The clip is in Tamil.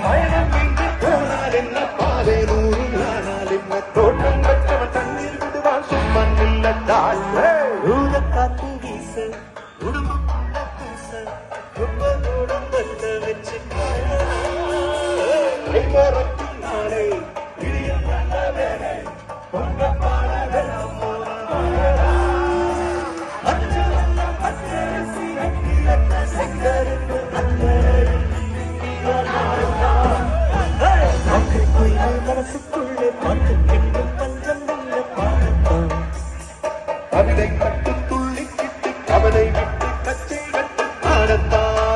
பயணம் இங்கு போனால் என்ன பாதை நூறு நானால் என்ன தோட்டம் பெற்றவன் தண்ணீர் விடுவான் சும்மன் இல்லத்தாள் காத்து வீச உடம்புக்குள்ள பூச ரொம்ப தூரம் வந்த வச்சு நாளை